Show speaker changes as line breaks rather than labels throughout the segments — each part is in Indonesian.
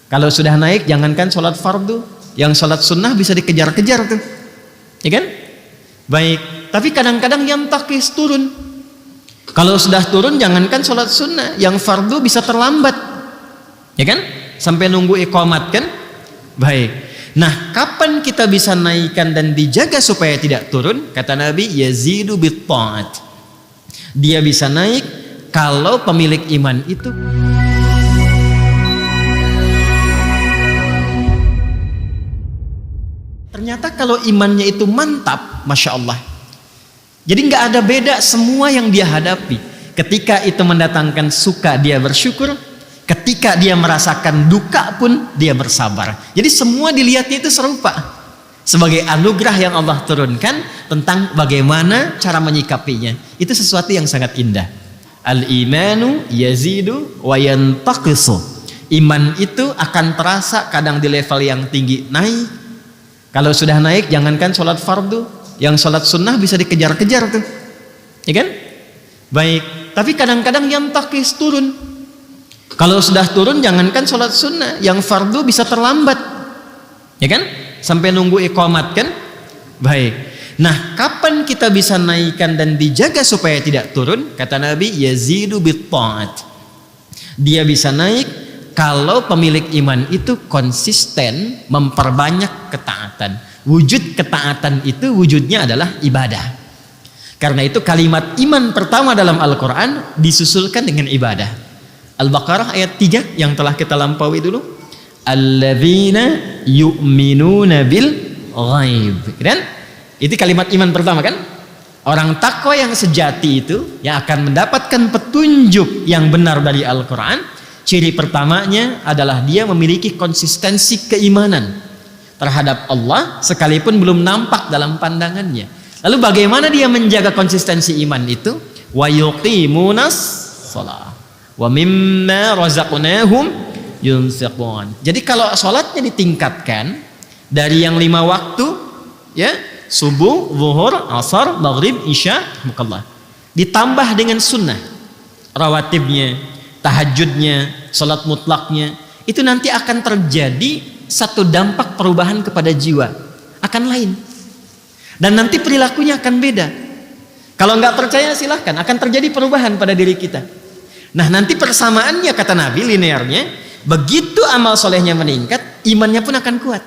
Kalau sudah naik, jangankan sholat fardu, yang sholat sunnah bisa dikejar-kejar tuh, ya kan? Baik, tapi kadang-kadang yang takis turun. Kalau sudah turun, jangankan sholat sunnah, yang fardu bisa terlambat, ya kan? Sampai nunggu iqamat kan? Baik. Nah, kapan kita bisa naikkan dan dijaga supaya tidak turun? Kata Nabi, yazidu bit ta'at. Dia bisa naik kalau pemilik iman itu ternyata kalau imannya itu mantap, Masya Allah. Jadi nggak ada beda semua yang dia hadapi. Ketika itu mendatangkan suka, dia bersyukur. Ketika dia merasakan duka pun, dia bersabar. Jadi semua dilihatnya itu serupa. Sebagai anugerah yang Allah turunkan tentang bagaimana cara menyikapinya. Itu sesuatu yang sangat indah. Al-imanu yazidu wa yantaqisu. Iman itu akan terasa kadang di level yang tinggi naik. Kalau sudah naik, jangankan sholat fardu, yang sholat sunnah bisa dikejar-kejar tuh, ya kan? Baik, tapi kadang-kadang yang takis turun. Kalau sudah turun, jangankan sholat sunnah, yang fardu bisa terlambat, ya kan? Sampai nunggu iqamat kan? Baik. Nah, kapan kita bisa naikkan dan dijaga supaya tidak turun? Kata Nabi, yazidu bit ta'at. Dia bisa naik kalau pemilik iman itu konsisten memperbanyak ketaatan. Wujud ketaatan itu wujudnya adalah ibadah. Karena itu kalimat iman pertama dalam Al-Quran disusulkan dengan ibadah. Al-Baqarah ayat 3 yang telah kita lampaui dulu. Alladzina yu'minuna bil ghaib. Kan? Itu kalimat iman pertama kan? Orang takwa yang sejati itu yang akan mendapatkan petunjuk yang benar dari Al-Quran. Ciri pertamanya adalah dia memiliki konsistensi keimanan terhadap Allah sekalipun belum nampak dalam pandangannya. Lalu bagaimana dia menjaga konsistensi iman itu? Wa yuqimunas shalah wa mimma razaqnahum yunfiqun. Jadi kalau salatnya ditingkatkan dari yang 5 waktu, ya, subuh, zuhur, asar, maghrib, isya, mukallah, ditambah dengan sunnah rawatibnya, tahajudnya, salat mutlaknya, itu nanti akan terjadi satu dampak perubahan kepada jiwa, akan lain, dan nanti perilakunya akan beda. Kalau nggak percaya silahkan, akan terjadi perubahan pada diri kita. Nah, nanti persamaannya kata Nabi linearnya, begitu amal solehnya meningkat, imannya pun akan kuat.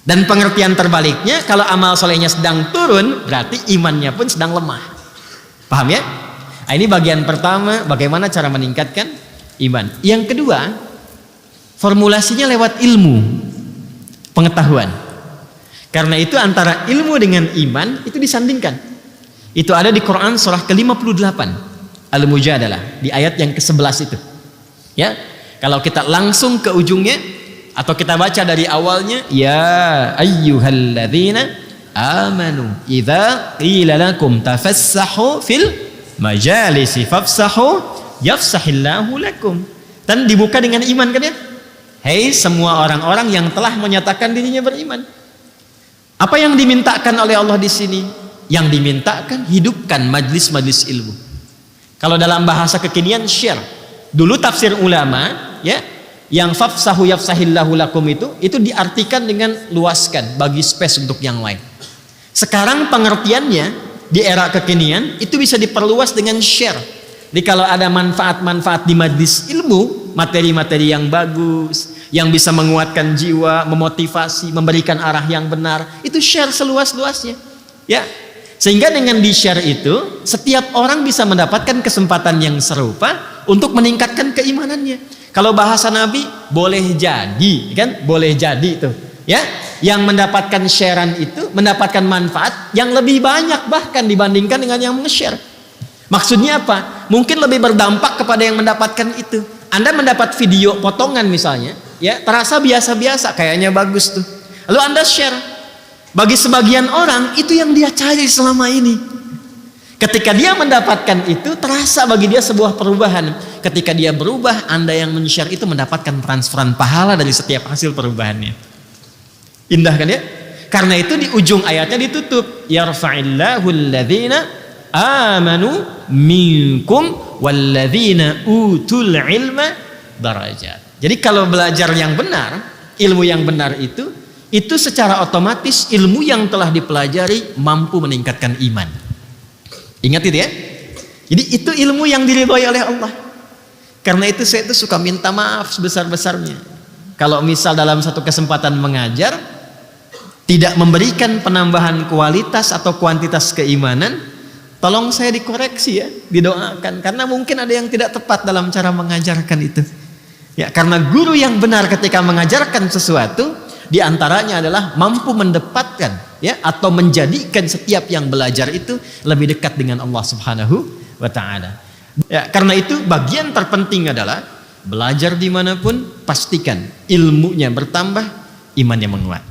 Dan pengertian terbaliknya, kalau amal solehnya sedang turun, berarti imannya pun sedang lemah. Paham ya? Nah, ini bagian pertama, bagaimana cara meningkatkan iman. Yang kedua, formulasinya lewat ilmu, pengetahuan. Karena itu antara ilmu dengan iman itu disandingkan. Itu ada di Quran surah ke-58 Al-Mujadalah di ayat yang ke-11 itu. Ya, kalau kita langsung ke ujungnya atau kita baca dari awalnya, ya ayyuhalladzina amanu idza qila lakum tafassahu fil majalisi fafsahu yafsahillahu lakum. Dan dibuka dengan iman kan ya? Hei semua orang-orang yang telah menyatakan dirinya beriman. Apa yang dimintakan oleh Allah di sini? Yang dimintakan hidupkan majlis-majlis ilmu. Kalau dalam bahasa kekinian share. Dulu tafsir ulama ya, yang fafsahu yafsahillahu lakum itu diartikan dengan luaskan, bagi space untuk yang lain. Sekarang pengertiannya di era kekinian itu bisa diperluas dengan share. Jadi kalau ada manfaat-manfaat di majlis ilmu, materi-materi yang bagus, yang bisa menguatkan jiwa, memotivasi, memberikan arah yang benar, itu share seluas-luasnya. Ya. Sehingga dengan di-share itu, setiap orang bisa mendapatkan kesempatan yang serupa untuk meningkatkan keimanannya. Kalau bahasa Nabi, boleh jadi, kan? Boleh jadi itu, ya. Yang mendapatkan sharean itu mendapatkan manfaat yang lebih banyak bahkan dibandingkan dengan yang nge-share. Maksudnya apa? Mungkin lebih berdampak kepada yang mendapatkan itu. Anda mendapat video potongan misalnya, ya, terasa biasa-biasa, kayaknya bagus tuh. Lalu Anda share. Bagi sebagian orang itu yang dia cari selama ini. Ketika dia mendapatkan itu, terasa bagi dia sebuah perubahan. Ketika dia berubah, Anda yang men-share itu mendapatkan transferan pahala dari setiap hasil perubahannya. Indah kan ya? Karena itu di ujung ayatnya ditutup, yarfa'illahu alladhina amanu minkum walladzina utul ilma darajat. Jadi kalau belajar yang benar, ilmu yang benar itu secara otomatis ilmu yang telah dipelajari mampu meningkatkan iman. Ingat itu ya. Jadi itu ilmu yang diridhoi oleh Allah. Karena itu saya itu suka minta maaf sebesar-besarnya. Kalau misal dalam satu kesempatan mengajar tidak memberikan penambahan kualitas atau kuantitas keimanan, tolong saya dikoreksi ya, didoakan. Karena mungkin ada yang tidak tepat dalam cara mengajarkan itu. Ya, karena guru yang benar ketika mengajarkan sesuatu, diantaranya adalah mampu mendapatkan ya atau menjadikan setiap yang belajar itu lebih dekat dengan Allah Subhanahu wa Ta'ala. Ya, karena itu bagian terpenting adalah belajar dimanapun pastikan ilmunya bertambah, imannya menguat.